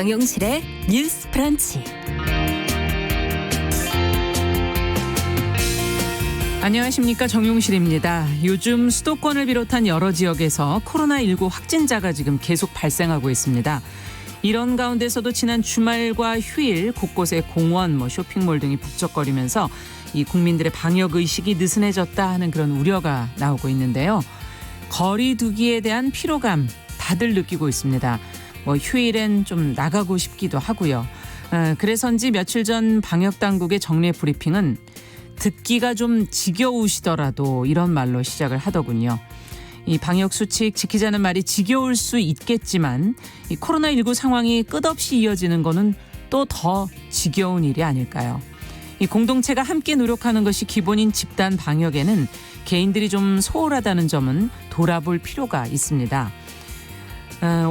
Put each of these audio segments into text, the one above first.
정용실의 뉴스 브런치. 안녕하십니까, 정용실입니다. 요즘 수도권을 비롯한 여러 지역에서 코로나19 확진자가 지금 계속 발생하고 있습니다. 이런 가운데서도 지난 주말과 휴일 곳곳에 공원, 쇼핑몰 등이 북적거리면서 이 국민들의 방역 의식이 느슨해졌다 하는 그런 우려가 나오고 있는데요. 거리 두기에 대한 피로감 다들 느끼고 있습니다. 휴일엔 좀 나가고 싶기도 하고요. 그래서인지 며칠 전 방역당국의 정례 브리핑은 듣기가 좀 지겨우시더라도 이런 말로 시작을 하더군요. 이 방역수칙 지키자는 말이 지겨울 수 있겠지만 이 코로나19 상황이 끝없이 이어지는 거는 또 더 지겨운 일이 아닐까요? 이 공동체가 함께 노력하는 것이 기본인 집단 방역에는 개인들이 좀 소홀하다는 점은 돌아볼 필요가 있습니다.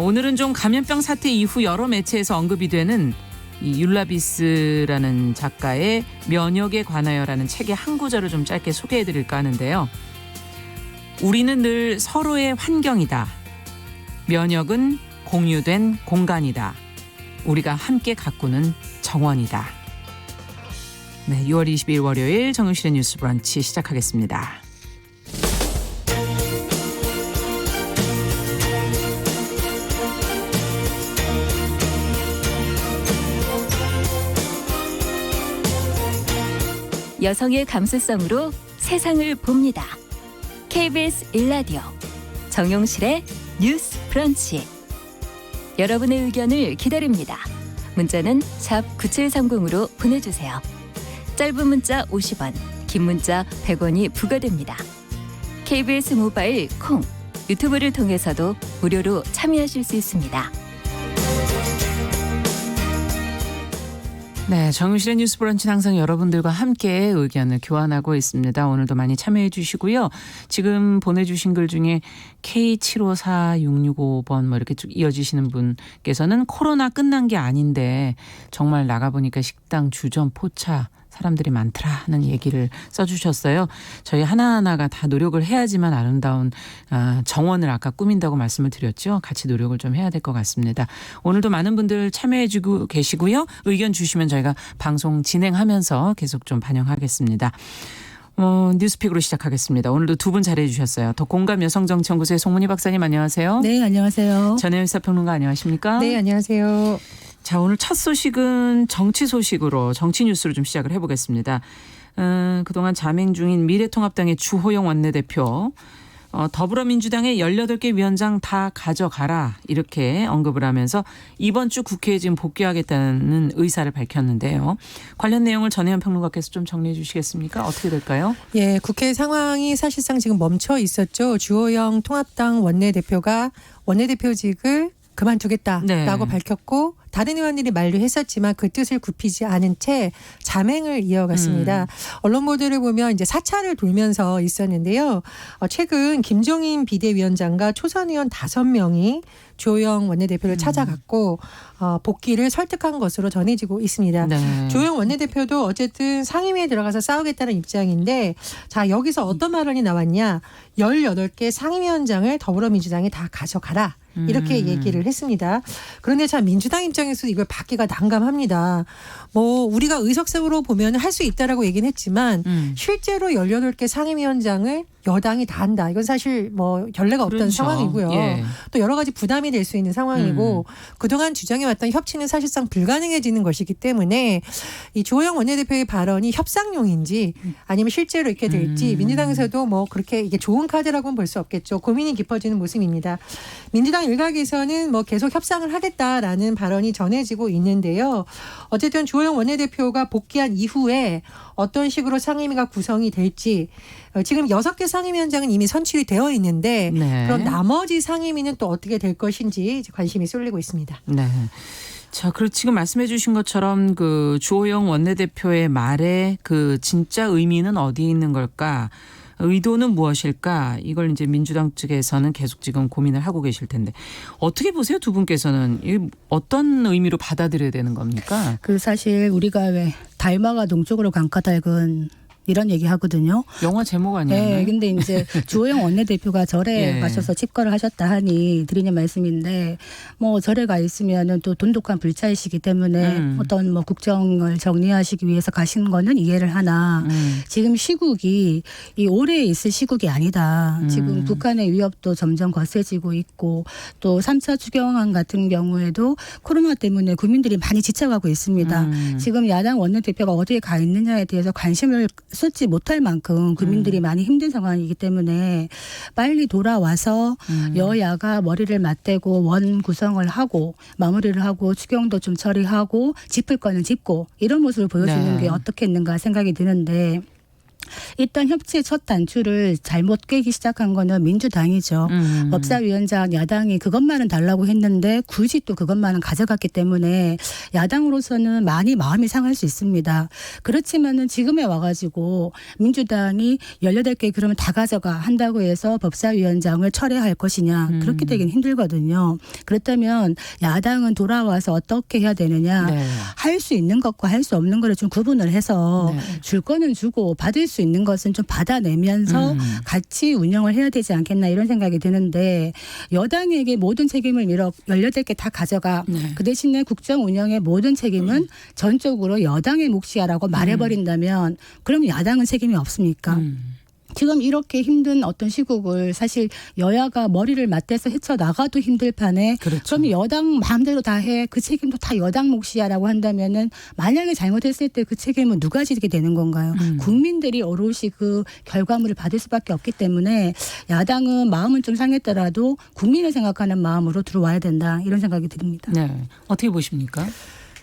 오늘은 좀 감염병 사태 이후 여러 매체에서 언급이 되는 이 율라비스라는 작가의 면역에 관하여라는 책의 한 구절을 좀 짧게 소개해드릴까 하는데요. 우리는 늘 서로의 환경이다. 면역은 공유된 공간이다. 우리가 함께 가꾸는 정원이다. 네, 6월 22일 월요일 정용실의 뉴스 브런치 시작하겠습니다. 여성의 감수성으로 세상을 봅니다. KBS 1라디오 정용실의 뉴스 브런치. 여러분의 의견을 기다립니다. 문자는 샵 9730으로 보내주세요. 짧은 문자 50원, 긴 문자 100원이 부과됩니다. KBS 모바일 콩, 유튜브를 통해서도 무료로 참여하실 수 있습니다. 네, 정용실의 뉴스 브런치는 항상 여러분들과 함께 의견을 교환하고 있습니다. 오늘도 많이 참여해 주시고요. 지금 보내주신 글 중에 K754665번 이렇게 쭉 이어지시는 분께서는 코로나 끝난 게 아닌데 정말 나가보니까 식당, 주점, 포차 사람들이 많더라 하는 얘기를 써주셨어요. 저희 하나하나가 다 노력을 해야지만 아름다운 정원을 아까 꾸민다고 말씀을 드렸죠. 같이 노력을 좀 해야 될 것 같습니다. 오늘도 많은 분들 참여해주고 계시고요. 의견 주시면 저희가 방송 진행하면서 계속 좀 반영하겠습니다. 뉴스픽으로 시작하겠습니다. 오늘도 두 분 자리해 주셨어요. 더 공감 여성정치연구소의 송문희 박사님 안녕하세요. 네, 안녕하세요. 전혜연 시사평론가 안녕하십니까? 네, 안녕하세요. 자, 오늘 첫 소식은 정치 소식으로 정치 뉴스로 좀 시작을 해보겠습니다. 그동안 자맹 중인 미래통합당의 주호영 원내대표 더불어민주당의 18개 위원장 다 가져가라 이렇게 언급을 하면서 이번 주 국회에 지금 복귀하겠다는 의사를 밝혔는데요. 관련 내용을 전혜연 평론가께서 좀 정리해 주시겠습니까? 어떻게 될까요? 예, 국회 상황이 사실상 지금 멈춰 있었죠. 주호영 통합당 원내대표가 원내대표직을 그만두겠다라고 밝혔고 다른 의원들이 만류했었지만 그 뜻을 굽히지 않은 채 자맹을 이어갔습니다. 언론 보도를 보면 이제 사찰을 돌면서 있었는데요. 최근 김종인 비대위원장과 초선 의원 5명이 주호영 원내대표를 찾아갔고 복귀를 설득한 것으로 전해지고 있습니다. 네. 주호영 원내대표도 어쨌든 상임위에 들어가서 싸우겠다는 입장인데 자, 여기서 어떤 발언이 나왔냐. 18개 상임위원장을 더불어민주당이 다 가져가라. 이렇게 얘기를 했습니다. 그런데 참 민주당 입장에서 이걸 받기가 난감합니다. 우리가 의석수로 보면 할 수 있다라고 얘기는 했지만 실제로 18개 상임위원장을 여당이 다 한다. 이건 사실 결례가 없던 그렇죠. 상황이고요. 예. 또 여러 가지 부담이 될 수 있는 상황이고 그동안 주장해왔던 협치는 사실상 불가능해지는 것이기 때문에 이 주호영 원내대표의 발언이 협상용인지 아니면 실제로 이렇게 될지 민주당에서도 그렇게 이게 좋은 카드라고는 볼 수 없겠죠. 고민이 깊어지는 모습입니다. 민주당 일각에서는 계속 협상을 하겠다라는 발언이 전해지고 있는데요. 어쨌든 주호영 원내대표가 복귀한 이후에 어떤 식으로 상임위가 구성이 될지 지금 6개 상임위원장은 이미 선출이 되어 있는데 네. 그럼 나머지 상임위는 또 어떻게 될 것인지 관심이 쏠리고 있습니다. 네. 자, 그리고 지금 말씀해 주신 것처럼 그 주호영 원내대표의 말에 그 진짜 의미는 어디에 있는 걸까? 의도는 무엇일까? 이걸 이제 민주당 측에서는 계속 지금 고민을 하고 계실 텐데 어떻게 보세요? 두 분께서는 어떤 의미로 받아들여야 되는 겁니까? 사실 우리가 왜 달마가 동쪽으로 강가달근 이런 얘기 하거든요. 영화 제목 아니에요? 네, 근데 이제 주호영 원내대표가 절에 예. 가셔서 집거를 하셨다 하니 드리는 말씀인데 뭐 절에 가 있으면은 또 돈독한 불찰이시기 때문에 어떤 뭐 국정을 정리하시기 위해서 가신 거는 이해를 하나 지금 시국이 이 오래 있을 시국이 아니다. 지금 북한의 위협도 점점 거세지고 있고 또 3차 추경안 같은 경우에도 코로나 때문에 국민들이 많이 지쳐가고 있습니다. 지금 야당 원내대표가 어디에 가 있느냐에 대해서 관심을 쏟지 못할 만큼 국민들이 많이 힘든 상황이기 때문에 빨리 돌아와서 여야가 머리를 맞대고 원 구성을 하고 마무리를 하고 추경도 좀 처리하고 짚을 거는 짚고 이런 모습을 보여주는 네. 게 어떻겠는가 생각이 드는데 일단 협치의 첫 단추를 잘못 깨기 시작한 거는 민주당이죠. 법사위원장 야당이 그것만은 달라고 했는데 굳이 또 그것만은 가져갔기 때문에 야당으로서는 많이 마음이 상할 수 있습니다. 그렇지만은 지금에 와가지고 민주당이 18개 그러면 다 가져가 한다고 해서 법사위원장을 철회할 것이냐 그렇게 되긴 힘들거든요. 그렇다면 야당은 돌아와서 어떻게 해야 되느냐 네. 할 수 있는 것과 할 수 없는 거를 좀 구분을 해서 네. 줄 거는 주고 받을 수 있는 것은 좀 받아내면서 같이 운영을 해야 되지 않겠나 이런 생각이 드는데 여당에게 모든 책임을 밀어 18개 다 가져가 네. 그 대신에 국정 운영의 모든 책임은 전적으로 여당의 몫이야라고 말해버린다면 그럼 야당은 책임이 없습니까? 지금 이렇게 힘든 어떤 시국을 사실 여야가 머리를 맞대서 헤쳐나가도 힘들 판에 그렇죠. 그럼 여당 마음대로 다 해. 그 책임도 다 여당 몫이야라고 한다면은 만약에 잘못했을 때 그 책임은 누가 지게 되는 건가요? 국민들이 오롯이 그 결과물을 받을 수밖에 없기 때문에 야당은 마음은 좀 상했더라도 국민을 생각하는 마음으로 들어와야 된다. 이런 생각이 듭니다. 네. 어떻게 보십니까?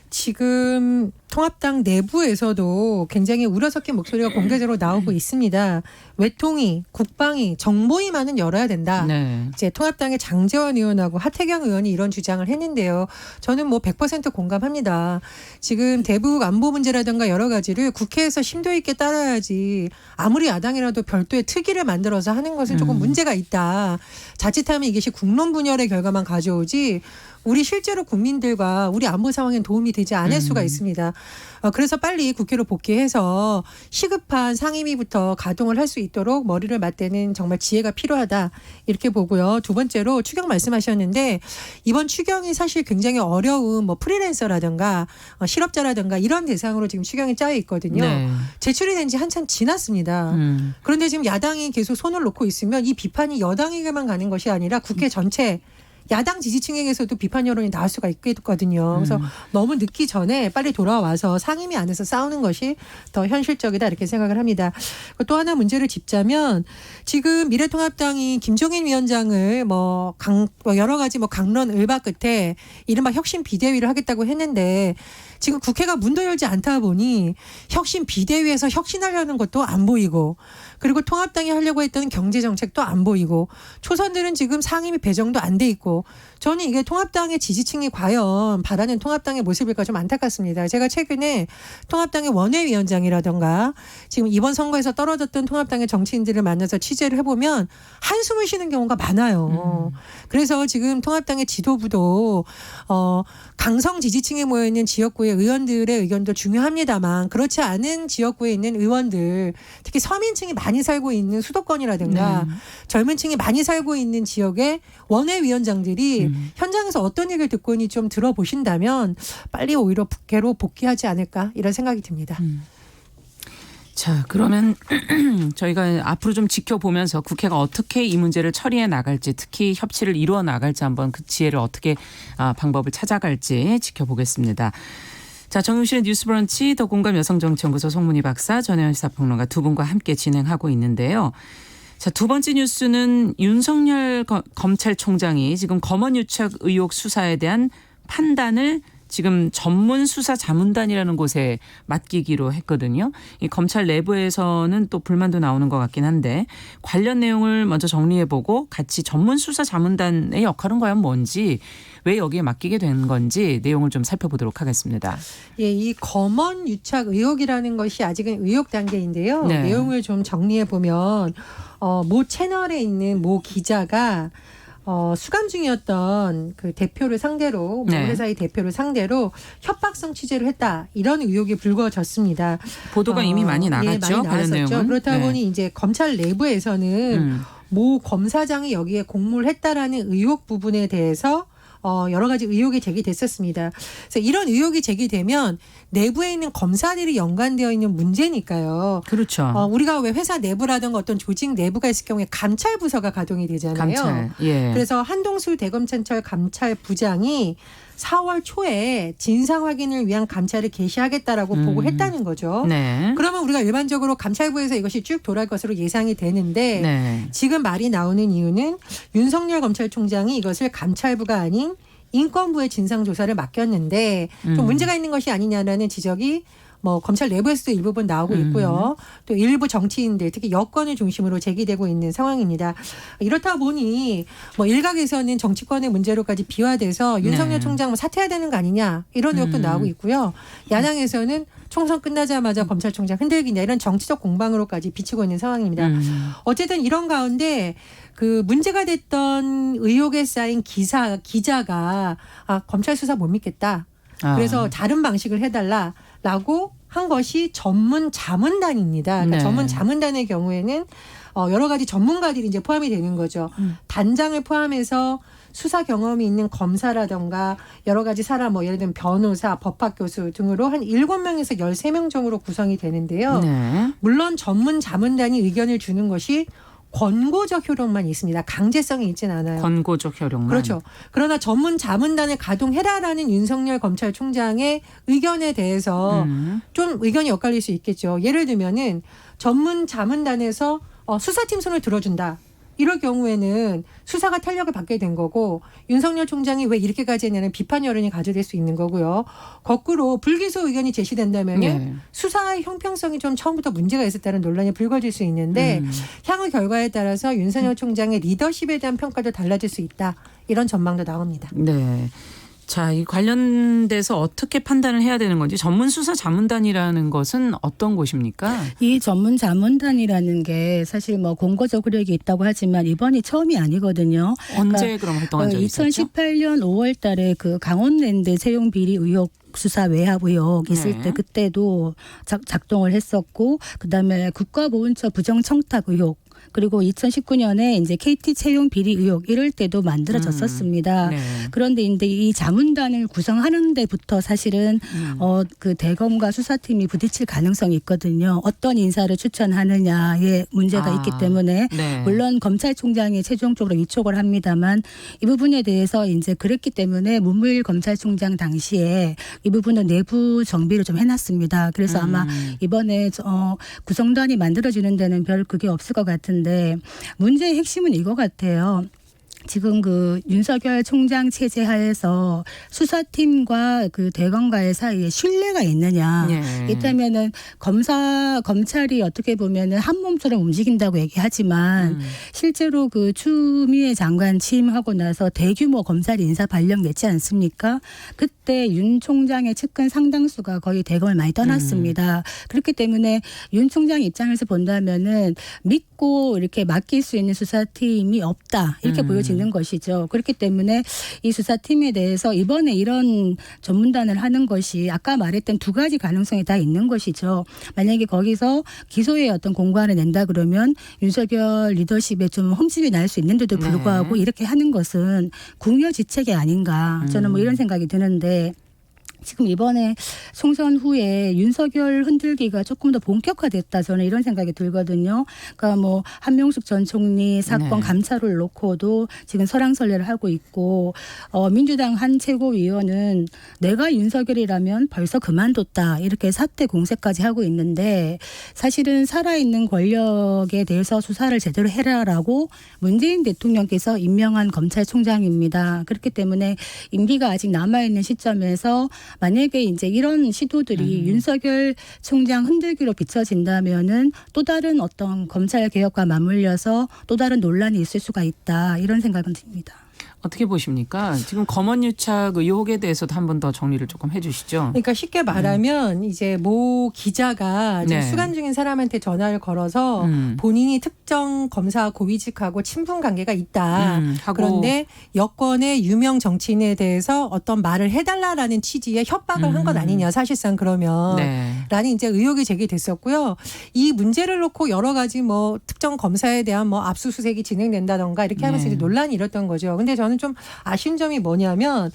지금 통합당 내부에서도 굉장히 우려 섞인 목소리가 공개적으로 나오고 있습니다. 외통위, 국방위, 정보위만은 열어야 된다. 네. 이제 통합당의 장제원 의원하고 하태경 의원이 이런 주장을 했는데요. 저는 뭐 100% 공감합니다. 지금 대북 안보 문제라든가 여러 가지를 국회에서 심도 있게 따라야지 아무리 야당이라도 별도의 특위를 만들어서 하는 것은 조금 문제가 있다. 자칫하면 이것이 국론 분열의 결과만 가져오지 우리 실제로 국민들과 우리 안보 상황엔 도움이 되지 않을 수가 있습니다. 그래서 빨리 국회로 복귀해서 시급한 상임위부터 가동을 할 수 있도록 머리를 맞대는 정말 지혜가 필요하다 이렇게 보고요. 두 번째로 추경 말씀하셨는데 이번 추경이 사실 굉장히 어려운 뭐 프리랜서라든가 실업자라든가 이런 대상으로 지금 추경이 짜여 있거든요. 네. 제출이 된 지 한참 지났습니다. 그런데 지금 야당이 계속 손을 놓고 있으면 이 비판이 여당에게만 가는 것이 아니라 국회 전체 야당 지지층에게서도 비판 여론이 나올 수가 있거든요. 그래서 너무 늦기 전에 빨리 돌아와서 상임위 안에서 싸우는 것이 더 현실적이다 이렇게 생각을 합니다. 또 하나 문제를 짚자면 지금 미래통합당이 김종인 위원장을 여러 가지 강론 을박 끝에 이른바 혁신 비대위를 하겠다고 했는데 지금 국회가 문도 열지 않다 보니 혁신 비대위에서 혁신하려는 것도 안 보이고 그리고 통합당이 하려고 했던 경제정책도 안 보이고 초선들은 지금 상임위 배정도 안 돼 있고 저는 이게 통합당의 지지층이 과연 바라는 통합당의 모습일까 좀 안타깝습니다. 제가 최근에 통합당의 원외위원장이라던가 지금 이번 선거에서 떨어졌던 통합당의 정치인들을 만나서 취재를 해보면 한숨을 쉬는 경우가 많아요. 그래서 지금 통합당의 지도부도 강성 지지층에 모여있는 지역구의 의원들의 의견도 중요합니다만 그렇지 않은 지역구에 있는 의원들 특히 서민층이 많이 살고 있는 수도권이라든가 젊은 층이 많이 살고 있는 지역의 원외위원장들이 현장에서 어떤 얘기를 듣고 있는지 좀 들어보신다면 빨리 오히려 국회로 복귀하지 않을까 이런 생각이 듭니다. 자, 그러면 저희가 앞으로 좀 지켜보면서 국회가 어떻게 이 문제를 처리해 나갈지 특히 협치를 이루어 나갈지 한번 그 지혜를 어떻게 방법을 찾아갈지 지켜보겠습니다. 자, 정용실의 뉴스 브런치 더 공감 여성정치연구소 송문희 박사 전혜연 시사평론가 두 분과 함께 진행하고 있는데요. 자, 두 번째 뉴스는 윤석열 검찰총장이 지금 검언유착 의혹 수사에 대한 판단을 지금 전문 수사 자문단이라는 곳에 맡기기로 했거든요. 이 검찰 내부에서는 또 불만도 나오는 것 같긴 한데 관련 내용을 먼저 정리해보고 같이 전문 수사 자문단의 역할은 과연 뭔지 왜 여기에 맡기게 된 건지 내용을 좀 살펴보도록 하겠습니다. 예, 이 검언 유착 의혹이라는 것이 아직은 의혹 단계인데요. 네. 내용을 좀 정리해 보면 모 채널에 있는 모 기자가 수감 중이었던 그 대표를 상대로 모 네. 회사의 대표를 상대로 협박성 취재를 했다 이런 의혹이 불거졌습니다. 보도가 이미 많이 나갔죠. 예, 많이 관련 나왔었죠. 내용은. 그렇다 네. 보니 이제 검찰 내부에서는 모 검사장이 여기에 공모를 했다라는 의혹 부분에 대해서 여러 가지 의혹이 제기됐었습니다. 그래서 이런 의혹이 제기되면 내부에 있는 검사들이 연관되어 있는 문제니까요. 그렇죠. 우리가 왜 회사 내부라든가 어떤 조직 내부가 있을 경우에 감찰 부서가 가동이 되잖아요. 감찰. 예. 그래서 한동수 대검찰청 감찰부장이 4월 초에 진상 확인을 위한 감찰을 개시하겠다라고 보고했다는 거죠. 네. 그러면 우리가 일반적으로 감찰부에서 이것이 쭉 돌아갈 것으로 예상이 되는데 네. 지금 말이 나오는 이유는 윤석열 검찰총장이 이것을 감찰부가 아닌 인권부의 진상조사를 맡겼는데 좀 문제가 있는 것이 아니냐라는 지적이 뭐 검찰 내부에서도 일부분 나오고 있고요. 또 일부 정치인들 특히 여권을 중심으로 제기되고 있는 상황입니다. 이렇다 보니 뭐 일각에서는 정치권의 문제로까지 비화돼서 윤석열 네. 총장 뭐 사퇴해야 되는 거 아니냐 이런 의혹도 나오고 있고요. 야당에서는 총선 끝나자마자 검찰총장 흔들기냐 이런 정치적 공방으로까지 비치고 있는 상황입니다. 어쨌든 이런 가운데 그 문제가 됐던 의혹에 쌓인 기자가 검찰 수사 못 믿겠다. 그래서 다른 방식을 해달라라고 한 것이 전문 자문단입니다. 그러니까 네. 전문 자문단의 경우에는 여러 가지 전문가들이 이제 포함이 되는 거죠. 단장을 포함해서 수사 경험이 있는 검사라던가 여러 가지 사람 뭐 예를 들면 변호사, 법학 교수 등으로 한 7명에서 13명 정도로 구성이 되는데요. 네. 물론 전문 자문단이 의견을 주는 것이 권고적 효력만 있습니다. 강제성이 있진 않아요. 권고적 효력만. 그렇죠. 그러나 전문 자문단을 가동해라라는 윤석열 검찰총장의 의견에 대해서 좀 의견이 엇갈릴 수 있겠죠. 예를 들면은 전문 자문단에서 수사팀 손을 들어준다. 이럴 경우에는 수사가 탄력을 받게 된 거고 윤석열 총장이 왜 이렇게까지 했냐는 비판 여론이 가져될 수 있는 거고요. 거꾸로 불기소 의견이 제시된다면 예. 수사의 형평성이 좀 처음부터 문제가 있었다는 논란이 불거질 수 있는데 향후 결과에 따라서 윤석열 총장의 리더십에 대한 평가도 달라질 수 있다. 이런 전망도 나옵니다. 네. 자, 이 관련돼서 어떻게 판단을 해야 되는 건지 전문 수사 자문단이라는 것은 어떤 곳입니까? 이 전문 자문단이라는 게 사실 뭐 공고적 효력이 있다고 하지만 이번이 처음이 아니거든요. 언제 그럼 활동한 적이 있었죠? 2018년 5월 달에 그 강원랜드 채용 비리 의혹 수사 외압 의혹 있을 네. 때 그때도 작동을 했었고 그다음에 국가보훈처 부정청탁 의혹 그리고 2019년에 이제 KT 채용 비리 의혹 이럴 때도 만들어졌었습니다. 네. 그런데 이제 이 자문단을 구성하는 데부터 사실은 그 대검과 수사팀이 부딪힐 가능성이 있거든요. 어떤 인사를 추천하느냐에 문제가 있기 때문에 네. 물론 검찰총장이 최종적으로 위촉을 합니다만 이 부분에 대해서 이제 그랬기 때문에 문무일 검찰총장 당시에 이 부분은 내부 정비를 좀 해놨습니다. 그래서 아마 이번에 구성단이 만들어지는 데는 별 그게 없을 것 같은데 문제의 핵심은 이거 같아요. 지금 그 윤석열 총장 체제 하에서 수사팀과 그 대검과의 사이에 신뢰가 있느냐. 네. 있다면은 검찰이 어떻게 보면은 한 몸처럼 움직인다고 얘기하지만 실제로 그 추미애 장관 취임하고 나서 대규모 검찰 인사 발령 냈지 않습니까? 그때 윤 총장의 측근 상당수가 거의 대검을 많이 떠났습니다. 그렇기 때문에 윤 총장 입장에서 본다면은 믿고 이렇게 맡길 수 있는 수사팀이 없다. 이렇게 보여지는 것이죠. 그렇기 때문에 이 수사팀에 대해서 이번에 이런 전문단을 하는 것이 아까 말했던 두 가지 가능성이 다 있는 것이죠. 만약에 거기서 기소의 어떤 공고안을 낸다 그러면 윤석열 리더십에 좀 흠집이 날 수 있는데도 불구하고 네. 이렇게 하는 것은 궁여지책이 아닌가. 저는 뭐 이런 생각이 드는데 지금 이번에 총선 후에 윤석열 흔들기가 조금 더 본격화됐다 저는 이런 생각이 들거든요. 그러니까 뭐 한명숙 전 총리 사건 네. 감찰을 놓고도 지금 설왕설래를 하고 있고 민주당 한 최고위원은 내가 윤석열이라면 벌써 그만뒀다 이렇게 사퇴 공세까지 하고 있는데 사실은 살아있는 권력에 대해서 수사를 제대로 해라라고 문재인 대통령께서 임명한 검찰총장입니다. 그렇기 때문에 임기가 아직 남아있는 시점에서 만약에 이제 이런 시도들이 윤석열 총장 흔들기로 비춰진다면은 또 다른 어떤 검찰 개혁과 맞물려서 또 다른 논란이 있을 수가 있다 이런 생각은 듭니다. 어떻게 보십니까? 지금 검언유착 의혹에 대해서도 한 번 더 정리를 조금 해주시죠. 그러니까 쉽게 말하면 이제 모 기자가 지금 네. 수감 중인 사람한테 전화를 걸어서 본인이 특정 검사 고위직하고 친분 관계가 있다. 하고 그런데 여권의 유명 정치인에 대해서 어떤 말을 해달라라는 취지의 협박을 한 것 아니냐 사실상 그러면. 네. 라는 이제 의혹이 제기됐었고요. 이 문제를 놓고 여러 가지 뭐 특정 검사에 대한 뭐 압수수색이 진행된다던가 이렇게 하면서 네. 이제 논란이 일었던 거죠. 근데 저는 좀 아쉬운 점이 뭐냐면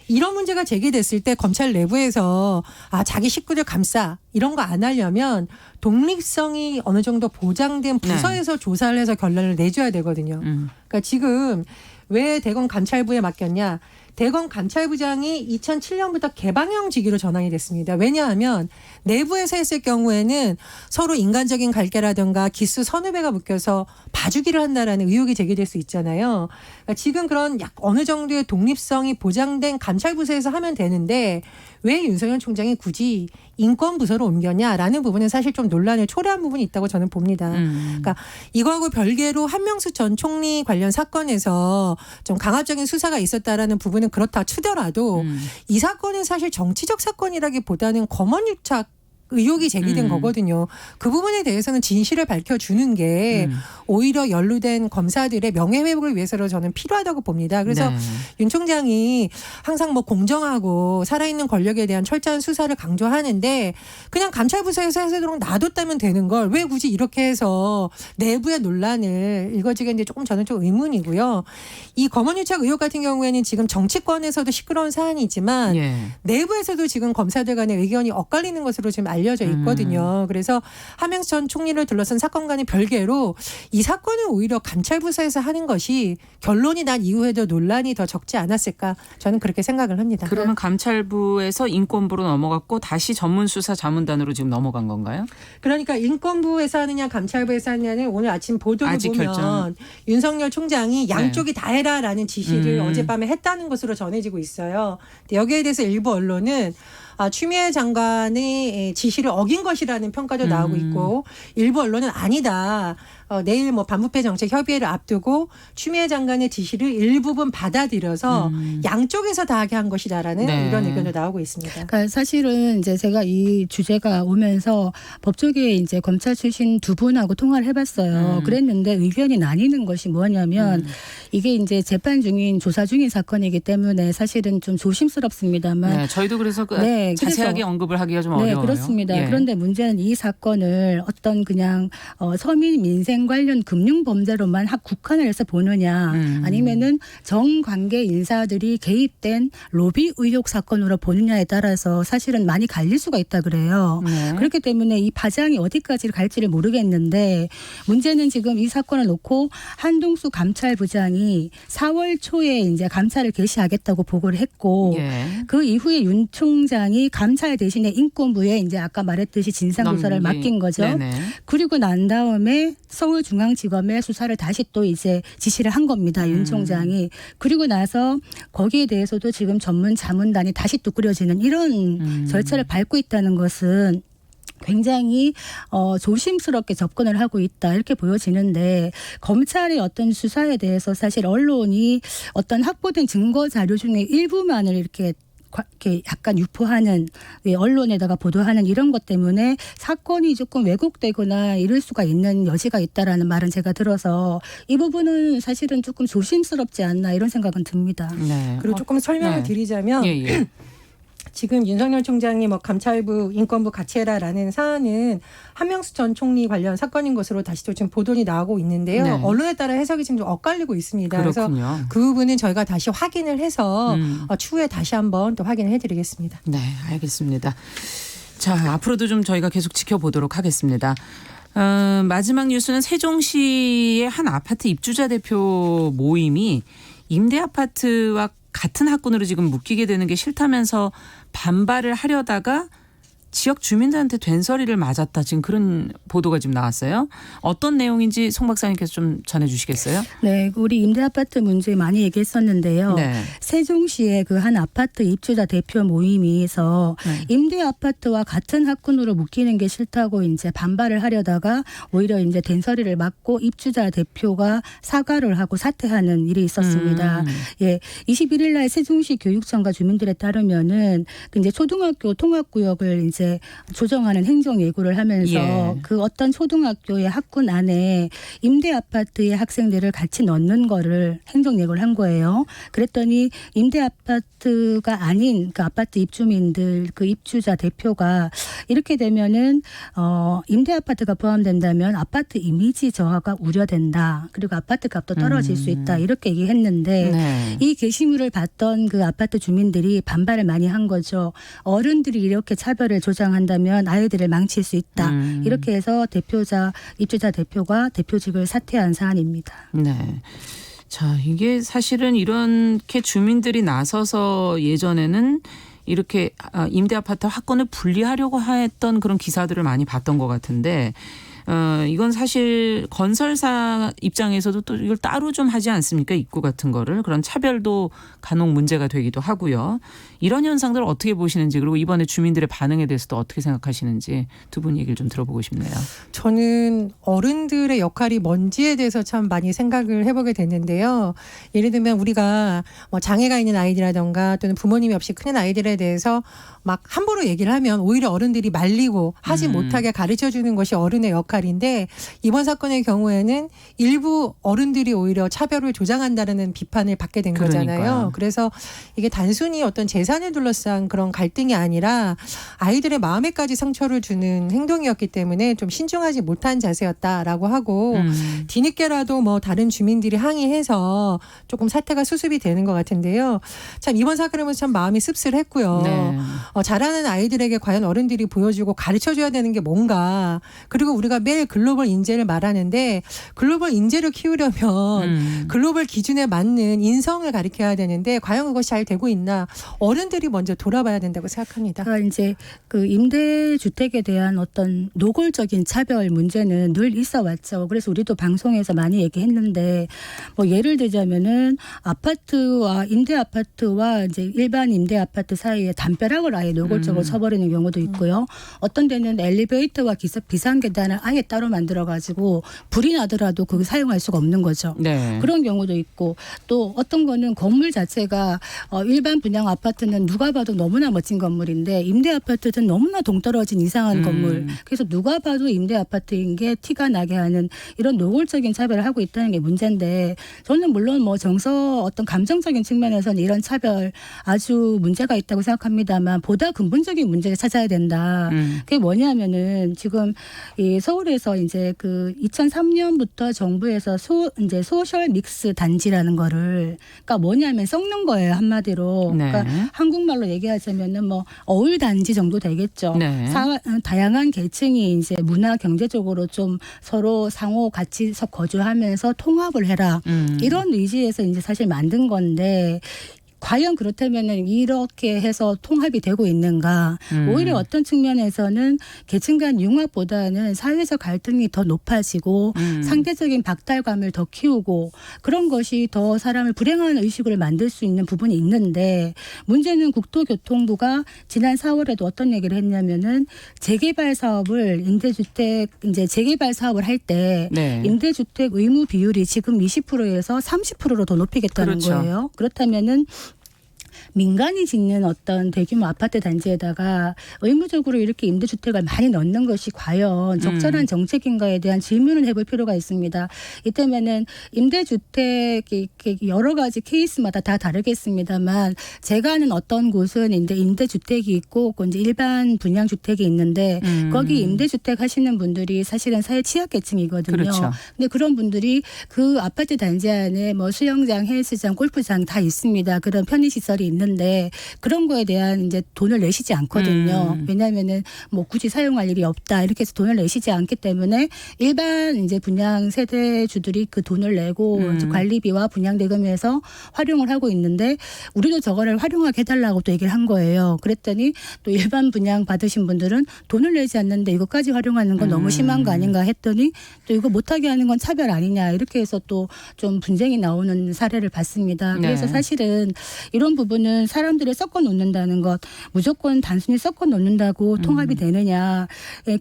이런 문제가 제기됐을 때 검찰 내부에서 자기 식구들 감싸 이런 거 안 하려면 독립성이 어느 정도 보장된 부서에서 조사를 해서 결론을 내줘야 되거든요. 그러니까 지금 왜 대검 감찰부에 맡겼냐? 대검 감찰부장이 2007년부터 개방형 직위로 전환이 됐습니다. 왜냐하면 내부에서 했을 경우에는 서로 인간적인 갈등이라든가 기수 선후배가 묶여서 봐주기를 한다라는 의혹이 제기될 수 있잖아요. 그러니까 지금 그런 어느 정도의 독립성이 보장된 감찰부서에서 하면 되는데 왜 윤석열 총장이 굳이 인권부서로 옮겼냐라는 부분은 사실 좀 논란을 초래한 부분이 있다고 저는 봅니다. 그러니까 이거하고 별개로 한명숙 전 총리 관련 사건에서 좀 강압적인 수사가 있었다라는 부분은 그렇다 치더라도 이 사건은 사실 정치적 사건이라기보다는 검언유착 의혹이 제기된 거거든요. 그 부분에 대해서는 진실을 밝혀주는 게 오히려 연루된 검사들의 명예회복을 위해서로 저는 필요하다고 봅니다. 그래서 네. 윤 총장이 항상 뭐 공정하고 살아있는 권력에 대한 철저한 수사를 강조하는데 그냥 감찰부서에서 해서도록 놔뒀다면 되는 걸 왜 굳이 이렇게 해서 내부의 논란을 일거지겠는데 조금 저는 좀 의문이고요. 이 검언유착 의혹 같은 경우에는 지금 정치권에서도 시끄러운 사안이지만 예. 내부에서도 지금 검사들 간의 의견이 엇갈리는 것으로 지금 알려져 있거든요. 그래서 하명수 전 총리를 둘러싼 사건과는 별개로 이 사건은 오히려 감찰부서에서 하는 것이 결론이 난 이후에도 논란이 더 적지 않았을까 저는 그렇게 생각을 합니다. 그러면 감찰부에서 인권부로 넘어갔고 다시 전문수사 자문단으로 지금 넘어간 건가요? 그러니까 인권부에서 하느냐 감찰부에서 하느냐는 오늘 아침 보도를 아직 보면 결정. 윤석열 총장이 양쪽이 다 해라라는 지시를 어젯밤에 했다는 것으로 전해지고 있어요. 근데 여기에 대해서 일부 언론은 추미애 장관의 지시를 어긴 것이라는 평가도 나오고 있고 일부 언론은 아니다. 내일 뭐 반부패 정책 협의회를 앞두고 추미애 장관의 지시를 일부분 받아들여서 양쪽에서 다 하게 한 것이다라는 네. 이런 의견도 나오고 있습니다. 그러니까 사실은 이제 제가 이 주제가 오면서 법조계에 이제 검찰 출신 두 분하고 통화를 해봤어요. 그랬는데 의견이 나뉘는 것이 뭐냐면 이게 이제 재판 중인 조사 중인 사건이기 때문에 사실은 좀 조심스럽습니다만. 네, 저희도 그래서 네, 자세하게 그래서, 언급을 하기가 좀 네, 어려워요. 그렇습니다. 예. 그런데 문제는 이 사건을 어떤 그냥 서민 민생 관련 금융 범죄로만 국한을 해서 보느냐, 아니면은 정관계 인사들이 개입된 로비 의혹 사건으로 보느냐에 따라서 사실은 많이 갈릴 수가 있다 그래요. 네. 그렇기 때문에 이 파장이 어디까지 갈지를 모르겠는데 문제는 지금 이 사건을 놓고 한동수 감찰부장이 4월 초에 이제 감찰을 개시하겠다고 보고를 했고 예. 그 이후에 윤 총장이 감찰 대신에 인권부에 이제 아까 말했듯이 진상조사를 맡긴 거죠. 네네. 그리고 난 다음에 서울중앙지검에 수사를 다시 또 이제 지시를 한 겁니다. 윤 총장이. 그리고 나서 거기에 대해서도 지금 전문 자문단이 다시 또 꾸려지는 이런 절차를 밟고 있다는 것은 굉장히 조심스럽게 접근을 하고 있다 이렇게 보여지는데 검찰의 어떤 수사에 대해서 사실 언론이 어떤 확보된 증거 자료 중에 일부만을 이렇게 약간 유포하는 언론에다가 보도하는 이런 것 때문에 사건이 조금 왜곡되거나 이럴 수가 있는 여지가 있다라는 말은 제가 들어서 이 부분은 사실은 조금 조심스럽지 않나 이런 생각은 듭니다. 네. 그리고 조금 설명을 네. 드리자면 예. 지금 윤석열 총장이 뭐 감찰부 인권부 같이 해라라는 사안은 한명수 전 총리 관련 사건인 것으로 다시 또 지금 보도이 나오고 있는데요. 네. 언론에 따라 해석이 지금 좀 엇갈리고 있습니다. 그렇군요. 그래서 그 부분은 저희가 다시 확인을 해서 추후에 다시 한번 또 확인을 해드리겠습니다. 네, 알겠습니다. 자, 앞으로도 좀 저희가 계속 지켜보도록 하겠습니다. 마지막 뉴스는 세종시의 한 아파트 입주자 대표 모임이 임대 아파트와 같은 학군으로 지금 묶이게 되는 게 싫다면서 반발을 하려다가 지역 주민들한테 된소리를 맞았다. 지금 그런 보도가 지금 나왔어요. 어떤 내용인지 송 박사님께서 좀 전해주시겠어요? 네, 우리 임대아파트 문제 많이 얘기했었는데요. 네. 세종시의 그 한 아파트 입주자 대표 모임에서 임대아파트와 같은 학군으로 묶이는 게 싫다고 이제 반발을 하려다가 오히려 이제 된소리를 맞고 입주자 대표가 사과를 하고 사퇴하는 일이 있었습니다. 예, 21일 날 세종시 교육청과 주민들에 따르면은 이제 초등학교 통합구역을 이제 조정하는 행정 예고를 하면서 예. 그 어떤 초등학교의 학군 안에 임대아파트의 학생들을 같이 넣는 거를 행정 예고를 한 거예요. 그랬더니 임대아파트가 아닌 그 아파트 입주민들 그 입주자 대표가 이렇게 되면은 임대아파트가 포함된다면 아파트 이미지 저하가 우려된다. 그리고 아파트 값도 떨어질 수 있다. 이렇게 얘기했는데 네. 이 게시물을 봤던 그 아파트 주민들이 반발을 많이 한 거죠. 어른들이 이렇게 차별을 조장한다면 아이들을 망칠 수 있다. 이렇게 해서 입주자 대표가 대표직을 사퇴한 사안입니다. 네. 자, 이게 사실은 이렇게 주민들이 나서서 예전에는 이렇게 임대아파트 학권을 분리하려고 했던 그런 기사들을 많이 봤던 것 같은데 이건 사실 건설사 입장에서도 또 이걸 따로 좀 하지 않습니까? 입구 같은 거를. 그런 차별도 간혹 문제가 되기도 하고요. 이런 현상들을 어떻게 보시는지 그리고 이번에 주민들의 반응에 대해서도 어떻게 생각하시는지 두 분 얘기를 좀 들어보고 싶네요. 저는 어른들의 역할이 뭔지에 대해서 참 많이 생각을 해보게 됐는데요. 예를 들면 우리가 뭐 장애가 있는 아이들이라던가 또는 부모님이 없이 크는 아이들에 대해서 막 함부로 얘기를 하면 오히려 어른들이 말리고 하지 못하게 가르쳐주는 것이 어른의 역할인데 이번 사건의 경우에는 일부 어른들이 오히려 차별을 조장한다는 비판을 받게 된 그러니까요. 거잖아요. 그래서 이게 단순히 어떤 재산을 둘러싼 그런 갈등이 아니라 아이들의 마음에까지 상처를 주는 행동이었기 때문에 좀 신중하지 못한 자세였다라고 하고 뒤늦게라도 뭐 다른 주민들이 항의해서 조금 사태가 수습이 되는 것 같은데요. 참 이번 사건을 보면 참 마음이 씁쓸했고요. 네. 자라는 아이들에게 과연 어른들이 보여주고 가르쳐줘야 되는 게 뭔가 그리고 우리가 매일 글로벌 인재를 말하는데 글로벌 인재를 키우려면 글로벌 기준에 맞는 인성을 가르쳐야 되는데 과연 그것이 잘 되고 있나 어른들이 먼저 돌아봐야 된다고 생각합니다. 그러니까 이제 그 임대주택에 대한 어떤 노골적인 차별 문제는 늘 있어 왔죠. 그래서 우리도 방송에서 많이 얘기했는데 뭐 예를 들자면은 아파트와 임대아파트와 이제 일반 임대아파트 사이에 담벼락을 아예 노골적으로 쳐버리는 경우도 있고요. 어떤 데는 엘리베이터와 비상계단을 아예 따로 만들어가지고 불이 나더라도 그걸 사용할 수가 없는 거죠. 네. 그런 경우도 있고 또 어떤 거는 건물 자체가 일반 분양 아파트는 누가 봐도 너무나 멋진 건물인데 임대 아파트는 너무나 동떨어진 이상한 건물. 그래서 누가 봐도 임대 아파트인 게 티가 나게 하는 이런 노골적인 차별을 하고 있다는 게 문제인데 저는 물론 뭐 어떤 감정적인 측면에서는 이런 차별 아주 문제가 있다고 생각합니다만 보다 근본적인 문제를 찾아야 된다. 그게 뭐냐면은 지금 이 서울에서 이제 그 2003년부터 정부에서 이제 소셜 믹스 단지라는 거를 그러니까 뭐냐면 섞는 거예요 한마디로. 네. 그러니까 한국말로 얘기하자면은 뭐 어울 단지 정도 되겠죠. 네. 다양한 계층이 이제 문화 경제적으로 좀 서로 상호 같이 거주하면서 통합을 해라. 이런 의지에서 이제 사실 만든 건데. 과연 그렇다면은 이렇게 해서 통합이 되고 있는가? 오히려 어떤 측면에서는 계층 간 융합보다는 사회적 갈등이 더 높아지고 상대적인 박탈감을 더 키우고 그런 것이 더 사람을 불행한 의식을 만들 수 있는 부분이 있는데 문제는 국토교통부가 지난 4월에도 어떤 얘기를 했냐면은 재개발 사업을 임대주택 이제 재개발 사업을 할 때 네. 임대주택 의무 비율이 지금 20%에서 30%로 더 높이겠다는 그렇죠. 거예요. 그렇다면은 민간이 짓는 어떤 대규모 아파트 단지에다가 의무적으로 이렇게 임대주택을 많이 넣는 것이 과연 적절한 정책인가에 대한 질문을 해볼 필요가 있습니다. 이때면은 임대주택이 여러 가지 케이스마다 다 다르겠습니다만 제가 아는 어떤 곳은 이제 임대주택이 있고 이제 일반 분양주택이 있는데 거기 임대주택 하시는 분들이 사실은 사회 취약계층이거든요. 그렇죠. 근데 그런 분들이 그 아파트 단지 안에 뭐 수영장, 헬스장, 골프장 다 있습니다. 그런 편의시설이 있는 있는데 그런 거에 대한 이제 돈을 내시지 않거든요. 왜냐하면은 뭐 굳이 사용할 일이 없다 이렇게 해서 돈을 내시지 않기 때문에 일반 이제 분양 세대주들이 그 돈을 내고 이제 관리비와 분양 대금에서 활용을 하고 있는데 우리도 저거를 활용하게 해달라고 또 얘기를 한 거예요. 그랬더니 또 일반 분양 받으신 분들은 돈을 내지 않는데 이것까지 활용하는 건 너무 심한 거 아닌가 했더니 또 이거 못하게 하는 건 차별 아니냐 이렇게 해서 또 좀 분쟁이 나오는 사례를 봤습니다. 그래서 네. 사실은 이런 부분은 사람들을 섞어 놓는다는 것 무조건 단순히 섞어 놓는다고 통합이 되느냐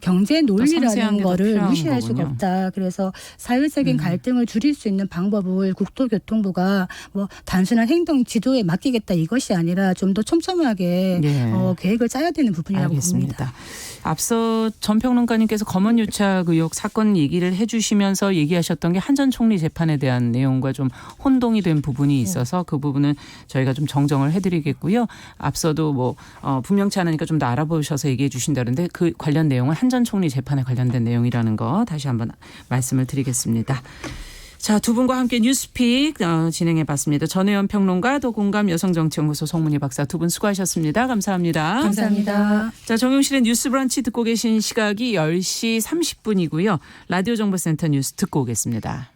경제 섬세한 논리라는 게 더 거를 필요한 무시할 수가 거군요. 없다. 그래서 사회적인 갈등을 줄일 수 있는 방법을 국토교통부가 뭐 단순한 행동 지도에 맡기겠다 이것이 아니라 좀 더 촘촘하게 예. 계획을 짜야 되는 부분이라고 봅니다. 알겠습니다. 앞서 전 평론가님께서 검언유착 의혹 사건 얘기를 해주시면서 얘기하셨던 게 한 전 총리 재판에 대한 내용과 좀 혼동이 된 부분이 있어서 그 부분은 저희가 좀 정정을 해드리겠고요. 앞서도 뭐 분명치 않으니까 좀 더 알아보셔서 얘기해 주신다는데 그 관련 내용은 한 전 총리 재판에 관련된 내용이라는 거 다시 한번 말씀을 드리겠습니다. 자, 두 분과 함께 뉴스픽 진행해봤습니다. 전혜연 평론가, 더공감 여성정치연구소 송문희 박사 두 분 수고하셨습니다. 감사합니다. 감사합니다. 자, 정용실의 뉴스 브런치 듣고 계신 시각이 10시 30분이고요. 라디오 정보센터 뉴스 듣고 오겠습니다.